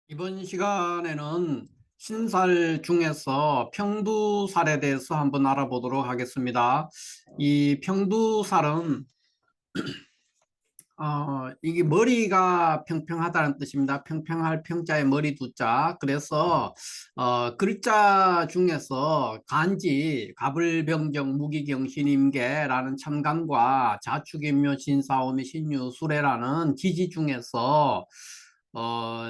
이번 시간에는 신살 중에서 평두살에 대해서 한번 알아보도록 하겠습니다. 이 평두살은 이게 머리가 평평하다는 뜻입니다. 평평할 평자에 머리 두자. 그래서 글자 중에서 간지 가불병정 무기경신임계라는 참간과 자축인묘 진사오미 신유수레라는 기지 중에서 어,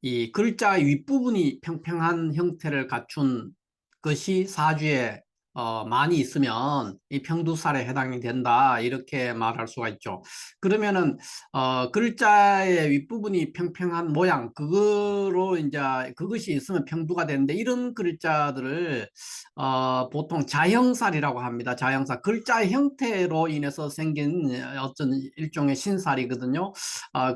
이 글자 윗부분이 평평한 형태를 갖춘 것이 사주에 많이 있으면 이 평두살에 해당이 된다, 이렇게 말할 수가 있죠. 그러면은 글자의 윗부분이 평평한 모양, 그거로 이제 그것이 있으면 평두가 되는데, 이런 글자들을 보통 자형살이라고 합니다. 자형살, 글자의 형태로 인해서 생긴 어떤 일종의 신살이거든요.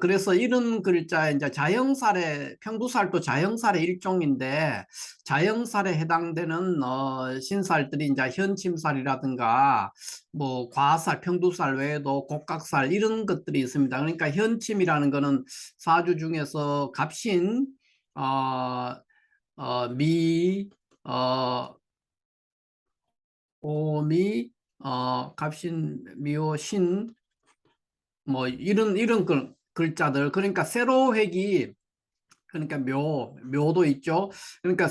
그래서 이런 글자에 이제 자형살의 평두살도 자형살의 일종인데, 자형살에 해당되는 신살들이 이제 현침살이라든가 뭐 과살, 평두살 외에도 곡각살, 이런 것들이 있습니다. 그러니까 현침이라는 거는 사주 중에서 갑신, 어, 미, 어, 오미, 갑신, 미오, 신, 뭐 이런 글자들, 그러니까 세로획이, 그러니까 묘도 있죠. 그러니까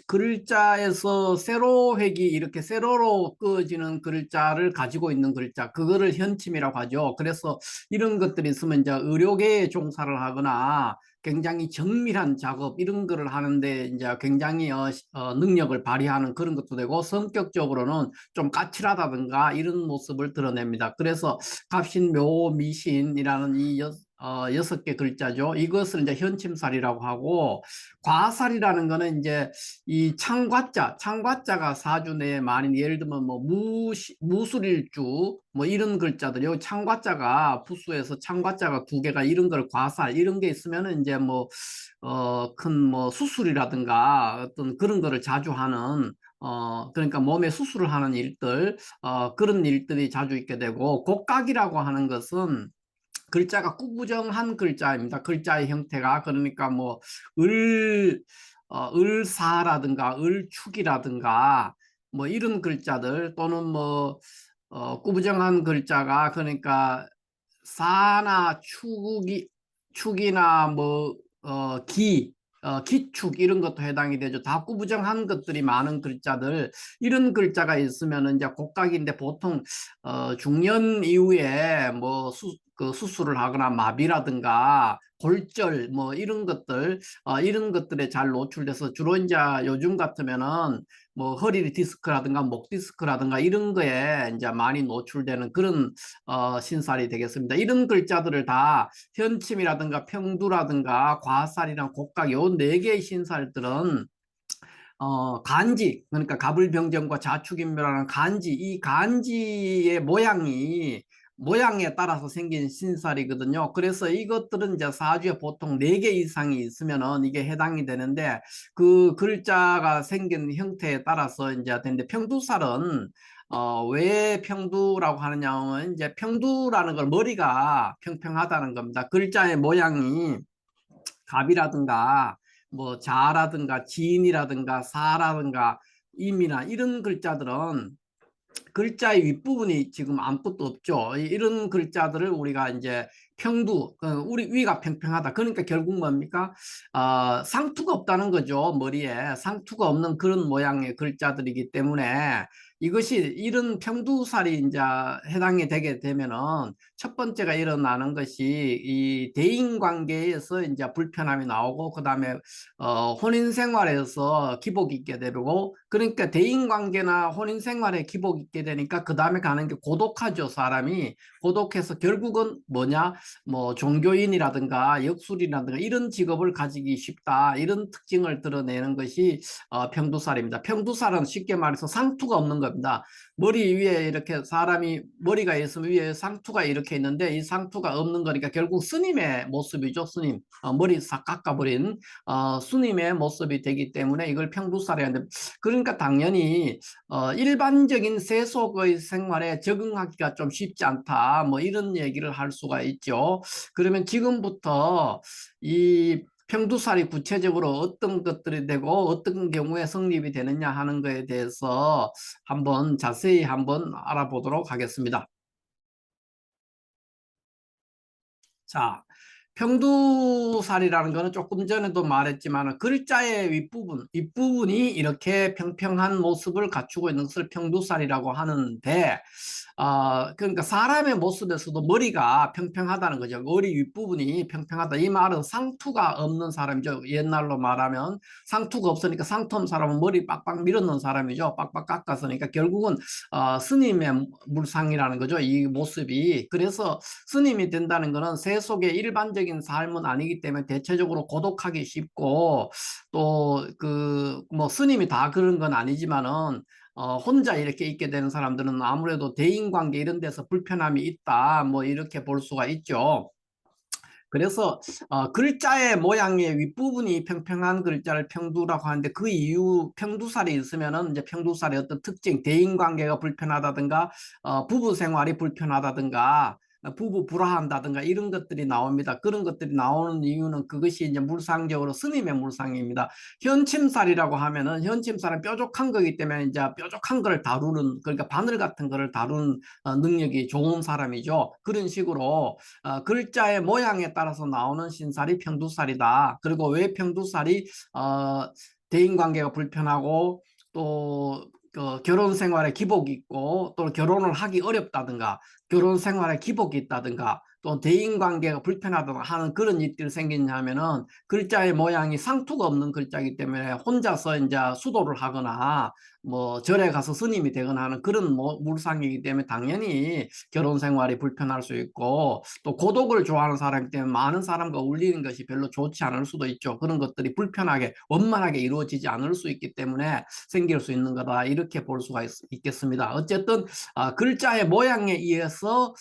글자에서 세로획이 이렇게 세로로 그어지는 글자를 가지고 있는 글자, 그거를 현침이라고 하죠. 그래서 이런 것들이 있으면 이제 의료계에 종사를 하거나 굉장히 정밀한 작업, 이런 거를 하는데 이제 굉장히 능력을 발휘하는 그런 것도 되고, 성격적으로는 좀 까칠하다든가 이런 모습을 드러냅니다. 그래서 갑신묘 미신이라는 이 6개 글자죠. 이것을 이제 현침살이라고 하고, 과살이라는 거는 이제 이 창과자가 사주 내에 많이, 예를 들면 뭐 무술일주 뭐 이런 글자들요. 창과자가 부수에서 창과자가 두 개가, 이런 걸 과살, 이런 게 있으면은 이제 뭐 큰 뭐 수술이라든가 어떤 그런 거를 자주 하는, 그러니까 몸에 수술을 하는 일들, 그런 일들이 자주 있게 되고, 곡각이라고 하는 것은 글자가 꾸부정한 글자입니다. 글자의 형태가, 그러니까 뭐 을사라든가 을축이라든가 뭐 이런 글자들, 또는 뭐 꾸부정한 글자가, 그러니까 사나 축이나 뭐 기축, 이런 것도 해당이 되죠. 다 꾸부정한 것들이 많은 글자들, 이런 글자가 있으면 이제 곡각인데, 보통 중년 이후에 뭐 그 수술을 하거나 마비라든가 골절 뭐 이런 것들, 이런 것들에 잘 노출돼서, 주로 이제 요즘 같으면은 뭐 허리 디스크라든가 목 디스크라든가 이런 거에 이제 많이 노출되는 그런 신살이 되겠습니다. 이런 글자들을 다 현침이라든가 평두라든가 과살이랑 곡각, 요 네 개의 신살들은 간지, 그러니까 가불병정과 자축인묘라는 간지, 이 간지의 모양에 따라서 생긴 신살이거든요. 그래서 이것들은 이제 사주에 보통 4개 이상이 있으면은 이게 해당이 되는데, 그 글자가 생긴 형태에 따라서 이제 되는데, 평두살은 왜 평두라고 하느냐 하면, 이제 평두라는 걸 머리가 평평하다는 겁니다. 글자의 모양이 갑이라든가 뭐 자라든가 지인이라든가 사라든가 임이나 이런 글자들은 글자의 윗부분이 지금 아무것도 없죠. 이런 글자들을 우리가 이제 평두, 우리 위가 평평하다, 그러니까 결국 뭡니까? 상투가 없다는 거죠. 머리에 상투가 없는 그런 모양의 글자들이기 때문에, 이것이 이런 평두살이 이제 해당이 되게 되면은, 첫 번째가 일어나는 것이 이 대인 관계에서 이제 불편함이 나오고, 그다음에 혼인 생활에서 기복이 있게 되고, 그러니까 대인 관계나 혼인 생활에 기복이 있게 되니까 그 다음에 가는 게 고독하죠. 사람이 고독해서 결국은 뭐냐, 뭐 종교인이라든가 역술이라든가 이런 직업을 가지기 쉽다, 이런 특징을 드러내는 것이 평두살입니다. 평두살은 쉽게 말해서 상투가 없는 겁니다. 머리 위에 이렇게 사람이 머리가 있으면 위에 상투가 이렇게 있는데, 이 상투가 없는 거니까 결국 스님의 모습이죠. 스님, 머리 싹 깎아버린 스님의 모습이 되기 때문에 이걸 평두살이라 하는데, 그러니까 당연히 일반적인 세속의 생활에 적응하기가 좀 쉽지 않다, 뭐 이런 얘기를 할 수가 있죠. 그러면 지금부터 이 평두살이 구체적으로 어떤 것들이 되고 어떤 경우에 성립이 되느냐 하는 것에 대해서 한번 자세히 한번 알아보도록 하겠습니다. 자, 평두살이라는 거는 조금 전에도 말했지만 글자의 윗부분이 이렇게 평평한 모습을 갖추고 있는 것을 평두살이라고 하는데, 그러니까 사람의 모습에서도 머리가 평평하다는 거죠. 머리 윗부분이 평평하다. 이 말은 상투가 없는 사람이죠. 옛날로 말하면 상투가 없으니까 상투 없는 사람은 머리 빡빡 밀어넣은 사람이죠. 빡빡 깎았으니까 결국은 스님의 물상이라는 거죠. 이 모습이. 그래서 스님이 된다는 것은 세속의 일반적인 삶은 아니기 때문에 대체적으로 고독하기 쉽고, 또 그 뭐 스님이 다 그런 건 아니지만은 혼자 이렇게 있게 되는 사람들은 아무래도 대인관계 이런 데서 불편함이 있다, 뭐 이렇게 볼 수가 있죠. 그래서 글자의 모양의 윗부분이 평평한 글자를 평두라고 하는데, 그 이유 평두살이 있으면은 이제 평두살의 어떤 특징, 대인관계가 불편하다든가 부부 생활이 불편하다든가 부부 불화한다든가 이런 것들이 나옵니다. 그런 것들이 나오는 이유는 그것이 이제 물상적으로 스님의 물상입니다. 현침살이라고 하면은 현침살은 뾰족한 거기 때문에 이제 뾰족한 걸 다루는, 그러니까 바늘 같은 거를 다루는 능력이 좋은 사람이죠. 그런 식으로 글자의 모양에 따라서 나오는 신살이 평두살이다. 그리고 왜 평두살이 대인관계가 불편하고 또 결혼 생활에 기복이 있고 또 결혼을 하기 어렵다든가 결혼 생활에 기복이 있다든가 또 대인관계가 불편하다든가 하는 그런 일들이 생기냐면은 글자의 모양이 상투가 없는 글자이기 때문에 혼자서 이제 수도를 하거나 뭐 절에 가서 스님이 되거나 하는 그런 물상이기 때문에 당연히 결혼 생활이 불편할 수 있고, 또 고독을 좋아하는 사람이기 때문에 많은 사람과 어울리는 것이 별로 좋지 않을 수도 있죠. 그런 것들이 불편하게 원만하게 이루어지지 않을 수 있기 때문에 생길 수 있는 거다, 이렇게 볼 수가 있겠습니다. 어쨌든 글자의 모양에 의해서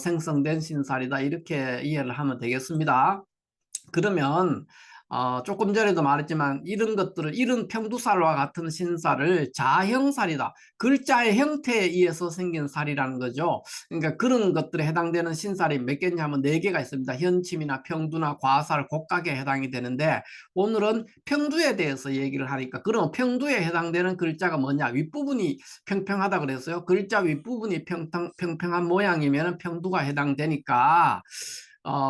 생성된 신살이다, 이렇게 이해를 하면 되겠습니다. 그러면 조금 전에도 말했지만 이런 것들을, 이런 평두살과 같은 신살을 자형살이다, 글자의 형태에 의해서 생긴 살이라는 거죠. 그러니까 그런 것들에 해당되는 신살이 몇 개냐면 네 개가 있습니다. 현침이나 평두나 과살, 곡각에 해당이 되는데, 오늘은 평두에 대해서 얘기를 하니까, 그럼 평두에 해당되는 글자가 뭐냐, 윗부분이 평평하다 그랬어요. 글자 윗부분이 평평한 모양이면 평두가 해당되니까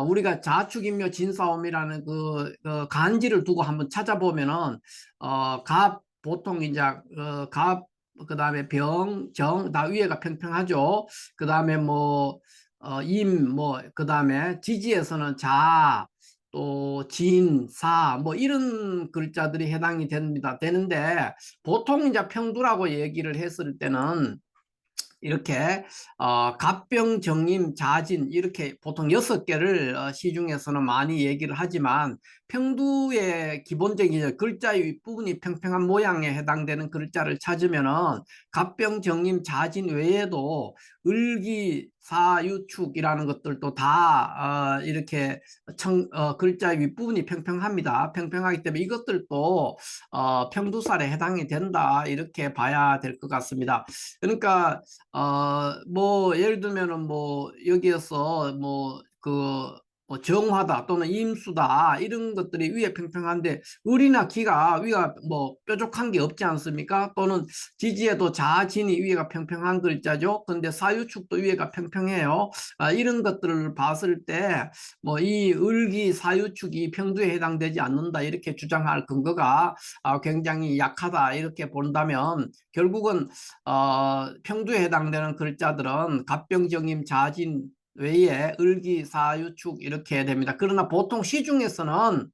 우리가 자축인묘 진사옴이라는 그 간지를 두고 한번 찾아보면은 갑 보통 이제 갑, 그다음에 병, 정, 다 위에가 평평하죠. 그다음에 뭐 임, 뭐 그다음에 지지에서는 자, 또 진, 사, 뭐 이런 글자들이 해당이 됩니다. 되는데, 보통 이제 평두라고 얘기를 했을 때는 이렇게 갑병, 정임, 자진, 이렇게 보통 6개를 시중에서는 많이 얘기를 하지만, 평두의 기본적인 글자의 윗부분이 평평한 모양에 해당되는 글자를 찾으면은 갑병, 정임, 자진 외에도 을기, 사유축이라는 것들도 다 이렇게 글자의 윗부분이 평평합니다. 평평하기 때문에 이것들도 평두살에 해당이 된다, 이렇게 봐야 될 것 같습니다. 그러니까 뭐 예를 들면은 뭐 여기에서 뭐 정화다 또는 임수다 이런 것들이 위에 평평한데, 을이나 기가 위가 뭐 뾰족한 게 없지 않습니까? 또는 지지에도 자진이 위에가 평평한 글자죠. 근데 사유축도 위에가 평평해요. 이런 것들을 봤을 때 뭐 이 을기 사유축이 평두에 해당되지 않는다, 이렇게 주장할 근거가 굉장히 약하다, 이렇게 본다면 결국은 평두에 해당되는 글자들은 갑병정임 자진 외에 을기 사유축 이렇게 됩니다. 그러나 보통 시중에서는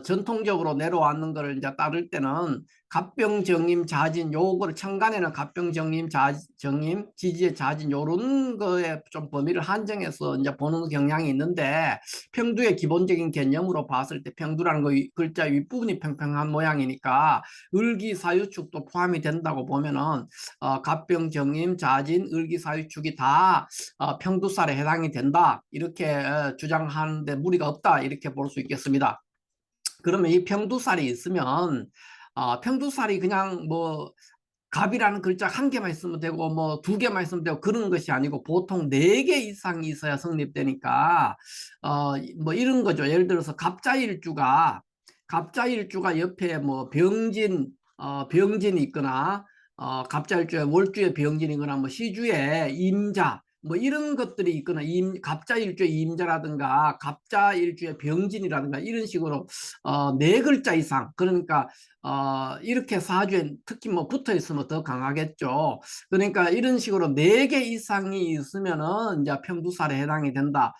전통적으로 내려왔는 것을 이제 따를 때는 갑병정임 자진, 요거를 천간에는 갑병정임 정임 지지의 자진 요런 거에 좀 범위를 한정해서 이제 보는 경향이 있는데, 평두의 기본적인 개념으로 봤을 때 평두라는 거 글자 윗부분이 평평한 모양이니까 을기사유축도 포함이 된다고 보면은 갑병정임, 자진, 을기사유축이 다 평두살에 해당이 된다, 이렇게 주장하는데 무리가 없다, 이렇게 볼 수 있겠습니다. 그러면 이 평두살이 있으면 평두살이 그냥 뭐 갑이라는 글자 한 개만 있으면 되고 뭐 두 개만 있으면 되고 그런 것이 아니고 보통 네 개 이상이 있어야 성립되니까 뭐 이런 거죠. 예를 들어서 갑자일주가 옆에 뭐 병진이 있거나 갑자일주에 월주에 병진이거나 뭐 시주에 임자 뭐 이런 것들이 있거나 갑자일주에 임자라든가 갑자일주에 병진이라든가 이런 식으로 네 글자 이상, 그러니까 이렇게 사주에 특히 뭐 붙어 있으면 더 강하겠죠. 그러니까 이런 식으로 네 개 이상이 있으면은 이제 평두살에 해당이 된다.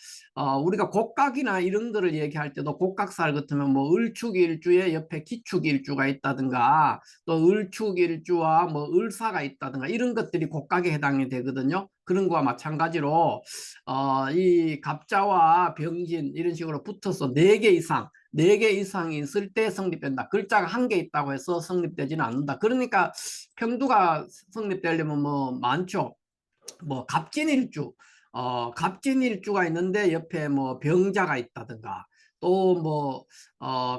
우리가 곡각이나 이런 거를 얘기할 때도 곡각살 같으면 뭐 을축일주에 옆에 기축일주가 있다든가 또 을축일주와 뭐 을사가 있다든가 이런 것들이 곡각에 해당이 되거든요. 그런 거와 마찬가지로 이 갑자와 병진 이런 식으로 붙어서 네 개 이상이 있을 때 성립된다. 글자가 한 개 있다고 해서 성립되지는 않는다. 그러니까 평두가 성립되려면 뭐 많죠. 뭐 갑진일주가 있는데 옆에 뭐 병자가 있다든가 또 뭐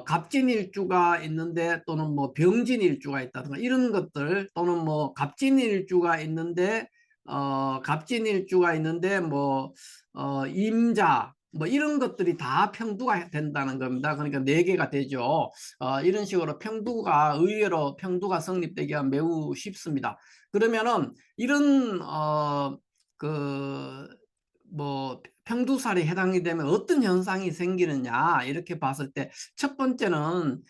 갑진일주가 있는데 또는 뭐 병진일주가 있다든가 이런 것들, 또는 뭐 갑진일주가 있는데 뭐 임자 뭐 이런 것들이 다 평두가 된다는 겁니다. 그러니까 네 개가 되죠. 이런 식으로 의외로 평두가 성립되기가 매우 쉽습니다. 그러면은 이런 그 뭐 평두살이 해당이 되면 어떤 현상이 생기느냐 이렇게 봤을 때 첫 번째는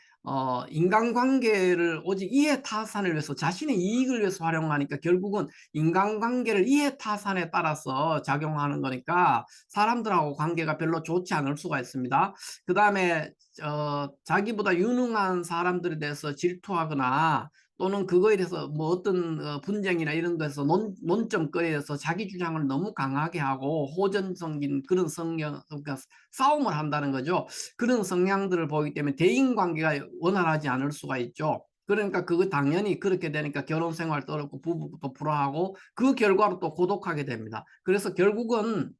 인간관계를 오직 이해타산을 위해서 자신의 이익을 위해서 활용하니까 결국은 인간관계를 이해타산에 따라서 작용하는 거니까 사람들하고 관계가 별로 좋지 않을 수가 있습니다. 그 다음에 자기보다 유능한 사람들에 대해서 질투하거나 또는 그거에 대해서 뭐 어떤 분쟁이나 이런 거에서 논점거리에서 자기 주장을 너무 강하게 하고 호전성인 그런 성향, 그러니까 싸움을 한다는 거죠. 그런 성향들을 보기 때문에 대인관계가 원활하지 않을 수가 있죠. 그러니까 그거 당연히 그렇게 되니까 결혼 생활도 어렵고 부부도 불화하고 그 결과로 또 고독하게 됩니다. 그래서 결국은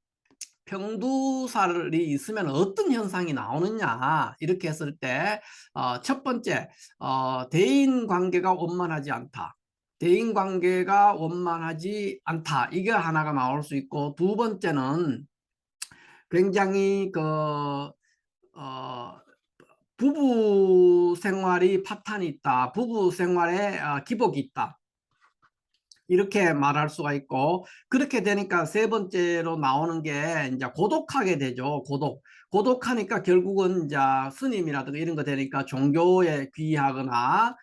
평두살이 있으면 어떤 현상이 나오느냐 이렇게 했을 때 첫 번째 대인 관계가 원만하지 않다, 이게 하나가 나올 수 있고, 두 번째는 굉장히 부부 생활이 파탄이 있다, 부부 생활에 기복이 있다, 이렇게 말할 수가 있고, 그렇게 되니까 세 번째로 나오는 게 이제 고독하게 되죠. 고독하니까 결국은 이제 스님이라든가 이런 거 되니까 종교에 귀하거나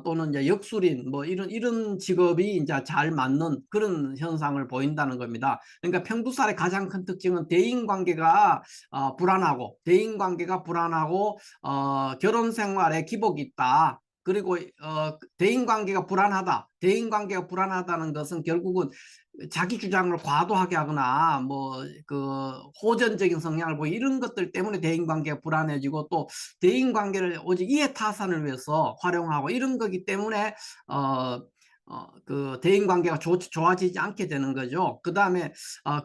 또는 이제 역술인 뭐 이런 직업이 이제 잘 맞는 그런 현상을 보인다는 겁니다. 그러니까 평두살의 가장 큰 특징은 대인관계가 불안하고 결혼 생활에 기복이 있다. 그리고 대인관계가 불안하다는 것은 결국은 자기 주장을 과도하게 하거나 뭐 호전적인 성향을 보이 이런 것들 때문에 대인관계가 불안해지고, 또 대인관계를 오직 이해타산을 위해서 활용하고 이런 거기 때문에 그 대인관계가 좋아지지 않게 되는 거죠. 그 다음에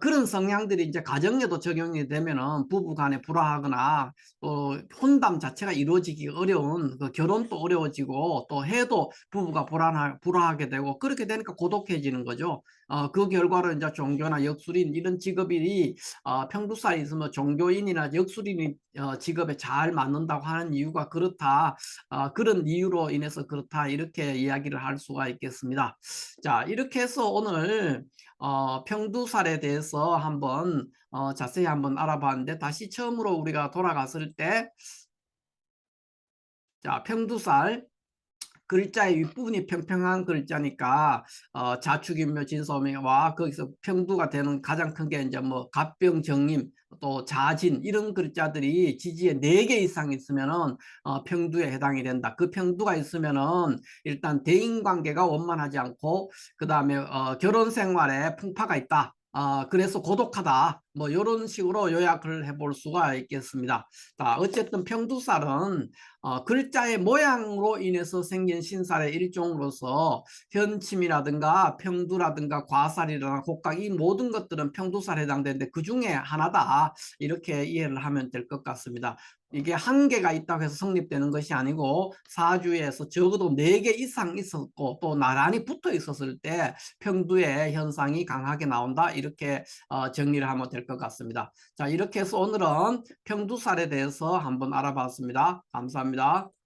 그런 성향들이 이제 가정에도 적용이 되면은 부부간에 불화하거나 또 혼담 자체가 이루어지기 어려운, 그 결혼도 어려워지고 또 해도 부부가 불화하게 되고, 그렇게 되니까 고독해지는 거죠. 그 결과로 이제 종교나 역술인 이런 직업이 평두살이 있으면 종교인이나 역술인 직업에 잘 맞는다고 하는 이유가 그렇다. 그런 이유로 인해서 그렇다, 이렇게 이야기를 할 수가 있겠습니다. 자, 이렇게 해서 오늘 평두살에 대해서 한번 자세히 한번 알아봤는데, 다시 처음으로 우리가 돌아갔을 때, 자, 평두살 글자의 윗부분이 평평한 글자니까 자축인묘 진소명와 거기서 평두가 되는 가장 큰 게 이제 뭐 갑병정임 또 자진 이런 글자들이 지지에 4개 이상 있으면은 평두에 해당이 된다. 그 평두가 있으면은 일단 대인관계가 원만하지 않고, 그 다음에 결혼 생활에 풍파가 있다. 그래서 고독하다. 뭐 이런 식으로 요약을 해볼 수가 있겠습니다. 자, 어쨌든 평두살은 글자의 모양으로 인해서 생긴 신살의 일종으로서 현침이라든가 평두라든가 과살이라든가 곡각 이 모든 것들은 평두살에 해당되는데 그 중에 하나다 이렇게 이해를 하면 될 것 같습니다. 이게 한 개가 있다고 해서 성립되는 것이 아니고 사주에서 적어도 4개 이상 있었고 또 나란히 붙어 있었을 때 평두의 현상이 강하게 나온다 이렇게 정리를 하면 될 것 같습니다. 자, 이렇게 해서 오늘은 평두살에 대해서 한번 알아봤습니다. 감사합니다.